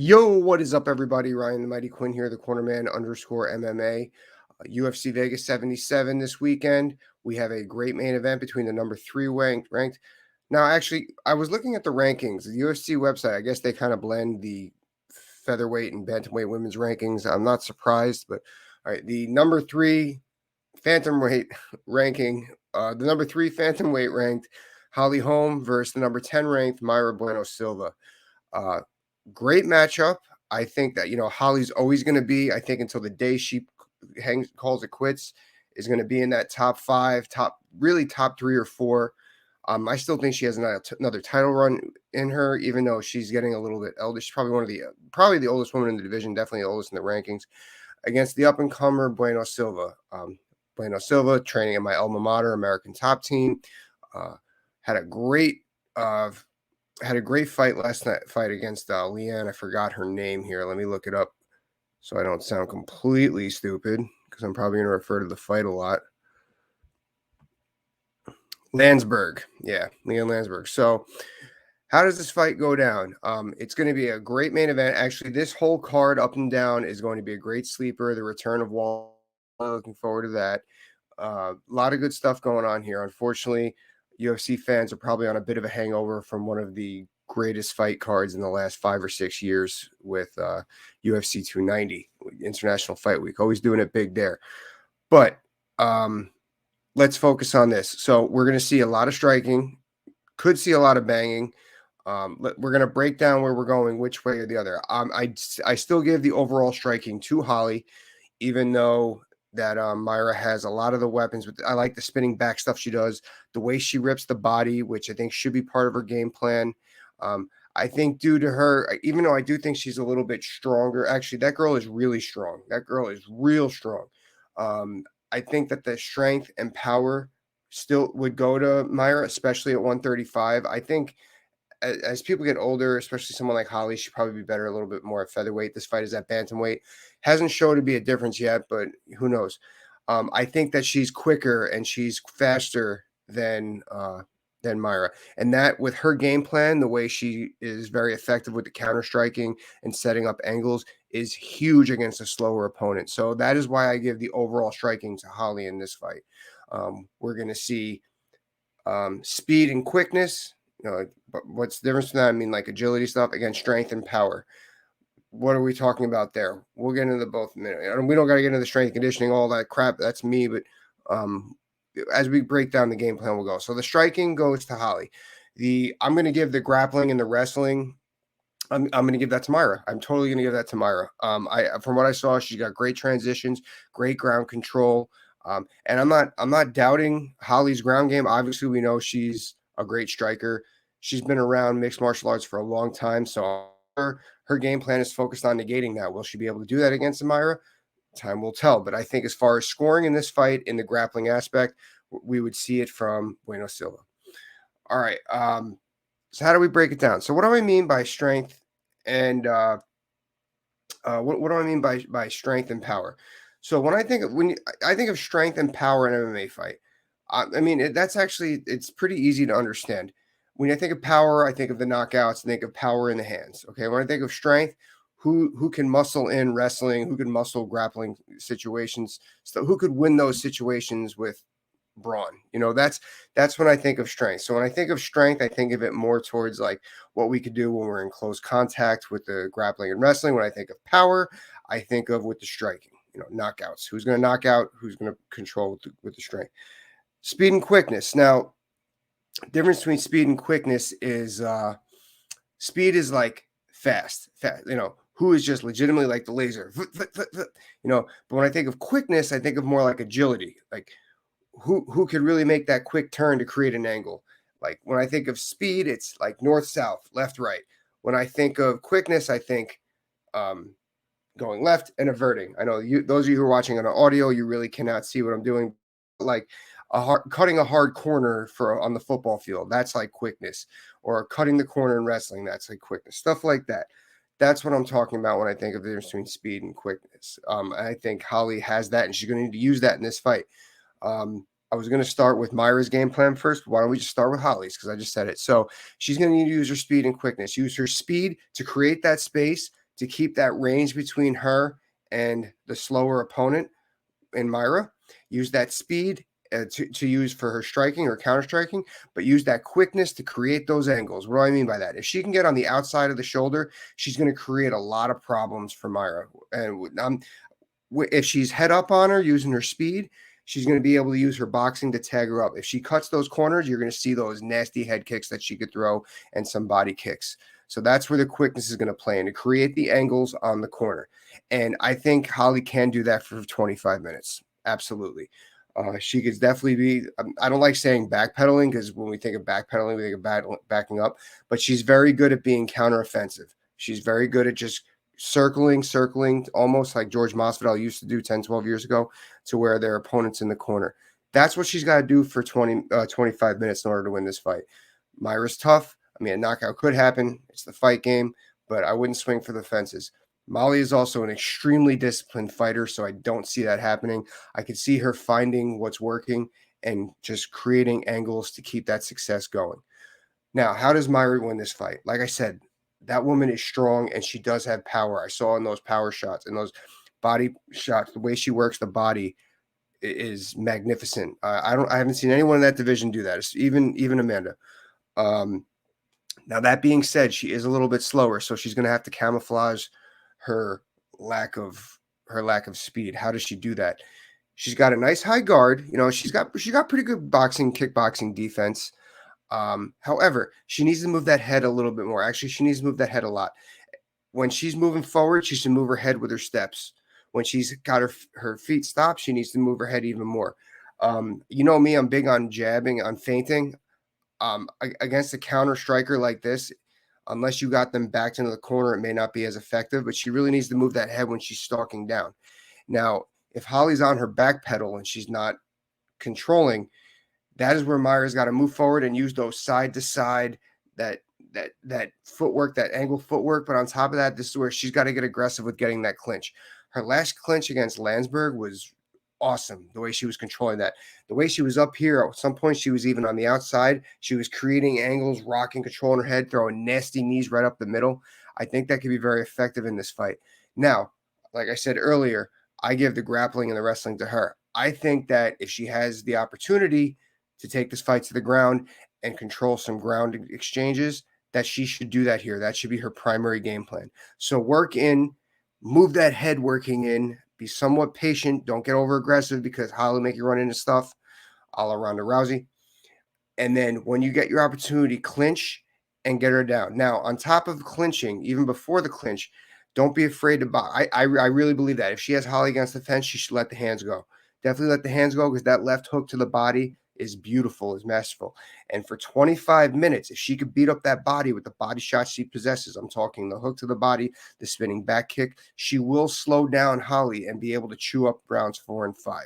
Yo, what is up, everybody? Ryan the Mighty Quinn here, the cornerman underscore MMA. UFC Vegas 77 this weekend. We have a great main event between the number three ranked. Now, actually, I was looking at the rankings. The UFC website, I guess they kind of blend the featherweight and bantamweight women's rankings. I'm not surprised, but all right, the number three phantomweight ranking, the number three phantomweight ranked Holly Holm versus the number 10 ranked Mayra Bueno Silva. Great matchup. I think that, Holly's always going to be, I think until the day she calls it quits, is going to be in that top five, really top three or four. I still think she has another title run in her, even though she's getting a little bit elder. She's probably the oldest woman in the division, definitely the oldest in the rankings, against the up-and-comer Bueno Silva. Bueno Silva, training at my alma mater, American Top Team, had a great fight last night. Fight against Leanne. I forgot her name here. Let me look it up so I don't sound completely stupid, because I'm probably going to refer to the fight a lot. Landsberg. Yeah, Leanne Landsberg. So how does this fight go down? It's going to be a great main event. Actually, this whole card up and down is going to be a great sleeper. The return of Wall. Looking forward to that. A lot of good stuff going on here. Unfortunately, UFC fans are probably on a bit of a hangover from one of the greatest fight cards in the last 5 or 6 years with UFC 290, International Fight Week. Always doing it big there. But let's focus on this. So we're going to see a lot of striking, could see a lot of banging. We're going to break down where we're going, which way or the other. I still give the overall striking to Holly, even though that Mayra has a lot of the weapons. But I like the spinning back stuff she does, the way she rips the body, which I think should be part of her game plan. I think due to her, even though I do think she's a little bit stronger, actually, that girl is really strong. That girl is real strong. I think that the strength and power still would go to Mayra, especially at 135. I think as people get older, especially someone like Holly, she'd probably be better a little bit more at featherweight. This fight is at bantamweight. Hasn't shown to be a difference yet, but who knows? I think that she's quicker and she's faster than Mayra. And that with her game plan, the way she is very effective with the counter striking and setting up angles is huge against a slower opponent. So that is why I give the overall striking to Holly in this fight. We're going to see speed and quickness. But what's the difference from that? I mean, like agility stuff against strength and power. What are we talking about there? We'll get into both in a minute. We don't got to get into the strength conditioning, all that crap. That's me. But as we break down the game plan, we'll go. So the striking goes to Holly. I'm going to give the grappling and the wrestling. I'm going to give that to Mayra. I'm totally going to give that to Mayra. From what I saw, she's got great transitions, great ground control. And I'm not doubting Holly's ground game. Obviously, we know she's a great striker. She's been around mixed martial arts for a long time, so her game plan is focused on negating that. Will she be able to do that against Mayra? Time will tell. But I think as far as scoring in this fight, in the grappling aspect, we would see it from Bueno Silva. All right. So how do we break it down? So what do I mean by strength and what do I mean by strength and power? So when I think of strength and power in an MMA fight, it's pretty easy to understand. When I think of power, I think of the knockouts. I think of power in the hands. Okay, when I think of strength, who can muscle in wrestling, who can muscle grappling situations, so who could win those situations with brawn. That's when I think of strength. So when I think of strength, I think of it more towards like what we could do when we're in close contact with the grappling and wrestling. When I think of power, I think of with the striking. Knockouts. Who's going to knock out? Who's going to control with the strength? Speed and quickness. Now, difference between speed and quickness is speed is like fast. Who is just legitimately like the laser. But when I think of quickness, I think of more like agility. Like who could really make that quick turn to create an angle. Like when I think of speed, it's like north, south, left, right. When I think of quickness, I think going left and averting. I know those of you who are watching on audio, you really cannot see what I'm doing. Like cutting a hard corner on the football field, that's like quickness. Or cutting the corner in wrestling, that's like quickness. Stuff like that. That's what I'm talking about when I think of the difference between speed and quickness. I think Holly has that, and she's going to need to use that in this fight. I was going to start with Mayra's game plan first, but why don't we just start with Holly's, because I just said it. So she's going to need to use her speed and quickness. Use her speed to create that space, to keep that range between her and the slower opponent in Mayra. Use that speed to use for her striking or counter striking, but use that quickness to create those angles. What do I mean by that? If she can get on the outside of the shoulder, she's going to create a lot of problems for Mayra. And if she's head up on her using her speed, she's going to be able to use her boxing to tag her up. If she cuts those corners, you're going to see those nasty head kicks that she could throw and some body kicks. So that's where the quickness is going to play in, to create the angles on the corner. And I think Holly can do that for 25 minutes. Absolutely. She could definitely be, I don't like saying backpedaling, because when we think of backpedaling, we think of backing up, but she's very good at being counteroffensive. She's very good at just circling, almost like George Masvidal used to do 10, 12 years ago, to where their opponent's in the corner. That's what she's got to do for 25 minutes in order to win this fight. Mayra's tough. I mean, a knockout could happen. It's the fight game, but I wouldn't swing for the fences. Molly is also an extremely disciplined fighter, so I don't see that happening. I could see her finding what's working and just creating angles to keep that success going. Now, how does Mayra win this fight? Like I said, that woman is strong and she does have power. I saw in those power shots and those body shots, the way she works the body is magnificent. I haven't seen anyone in that division do that. It's even Amanda. Now, that being said, she is a little bit slower, so she's going to have to camouflage her lack of speed. How does she do that? She's got a nice high guard. You know, she's got pretty good kickboxing defense. However, she needs to move that head a little bit more. Actually, she needs to move that head a lot. When she's moving forward, she should move her head with her steps. When she's got her feet stopped, she needs to move her head even more. You know me, I'm big on jabbing, on feinting. Against a counter striker like this, unless you got them backed into the corner, it may not be as effective, but she really needs to move that head when she's stalking down. Now, if Holly's on her back pedal and she's not controlling, that is where Mayra's got to move forward and use those side to side, that footwork, that angle footwork. But on top of that, this is where she's got to get aggressive with getting that clinch. Her last clinch against Landsberg was awesome, the way she was controlling that. The way she was up here, at some point she was even on the outside. She was creating angles, rocking, controlling her head, throwing nasty knees right up the middle. I think that could be very effective in this fight. Now, like I said earlier, I give the grappling and the wrestling to her. I think that if she has the opportunity to take this fight to the ground and control some ground exchanges, that she should do that here. That should be her primary game plan. So work in, move that head working in, be somewhat patient. Don't get over aggressive, because Holly will make you run into stuff a la Ronda Rousey. And then when you get your opportunity, clinch and get her down. Now, on top of clinching, even before the clinch, don't be afraid to box. I really believe that if she has Holly against the fence, she should let the hands go. Definitely let the hands go, because that left hook to the body is beautiful, is masterful. And for 25 minutes, if she could beat up that body with the body shots she possesses, I'm talking the hook to the body, the spinning back kick, she will slow down Holly and be able to chew up rounds 4 and 5.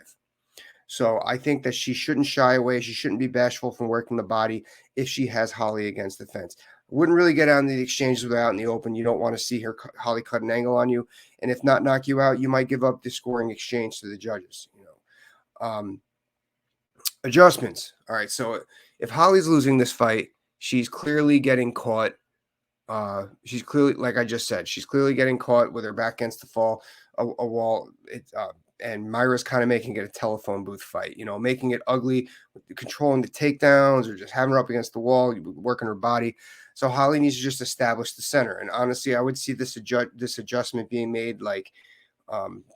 So I think that she shouldn't shy away. She shouldn't be bashful from working the body if she has Holly against the fence. Wouldn't really get out in the exchanges with her out in the open. You don't want to see her Holly cut an angle on you. And if not knock you out, you might give up the scoring exchange to the judges. Adjustments. All right, so if Holly's losing this fight, she's clearly getting caught. She's clearly, like I just said, she's clearly getting caught with her back against the a wall. And Mayra's kind of making it a telephone booth fight, making it ugly, controlling the takedowns or just having her up against the wall, working her body. So Holly needs to just establish the center. And honestly, I would see this adjustment being made like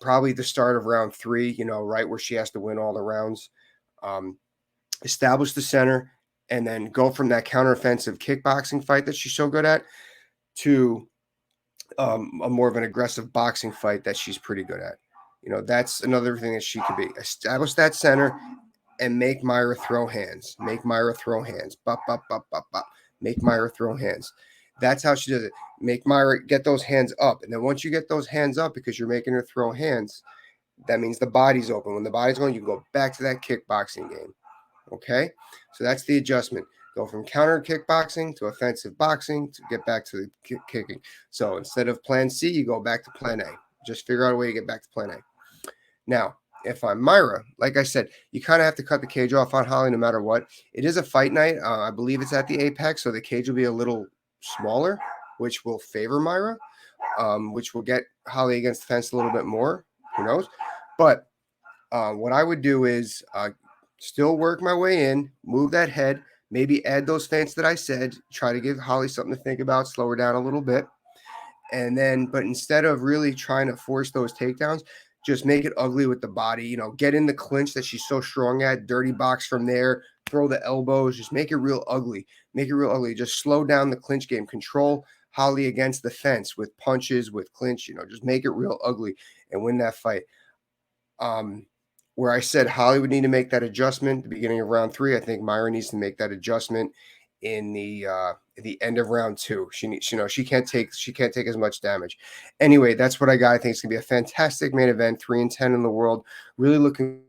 probably the start of round 3, right where she has to win all the rounds. Establish the center, and then go from that counteroffensive kickboxing fight that she's so good at to a more of an aggressive boxing fight that she's pretty good at. That's another thing that she could be. Establish that center and make Mayra throw hands. Make Mayra throw hands. Bop, bop, bop, bop, bop. Make Mayra throw hands. That's how she does it. Make Mayra get those hands up. And then once you get those hands up, because you're making her throw hands, that means the body's open. When the body's going, you go back to that kickboxing game. Okay? So that's the adjustment. Go from counter kickboxing to offensive boxing to get back to the kicking. So instead of plan C, you go back to plan A. Just figure out a way to get back to plan A. Now, if I'm Mayra, like I said, you kind of have to cut the cage off on Holly no matter what. It is a fight night. I believe it's at the Apex, so the cage will be a little smaller, which will favor Mayra. which will get Holly against the fence a little bit more. Who knows? But what I would do is still work my way in, move that head, maybe add those feints that I said, try to give Holly something to think about, slow her down a little bit. And then, but instead of really trying to force those takedowns, just make it ugly with the body, get in the clinch that she's so strong at, dirty box from there, throw the elbows, just make it real ugly. Make it real ugly. Just slow down the clinch game. Control Holly against the fence with punches, with clinch, just make it real ugly and win that fight. Where I said Holly would need to make that adjustment at the beginning of round 3, I think Mayra needs to make that adjustment in the end of round 2. She needs, she can't take as much damage. Anyway, that's what I got. I think it's gonna be a fantastic main event, 3-10 in the world. Really looking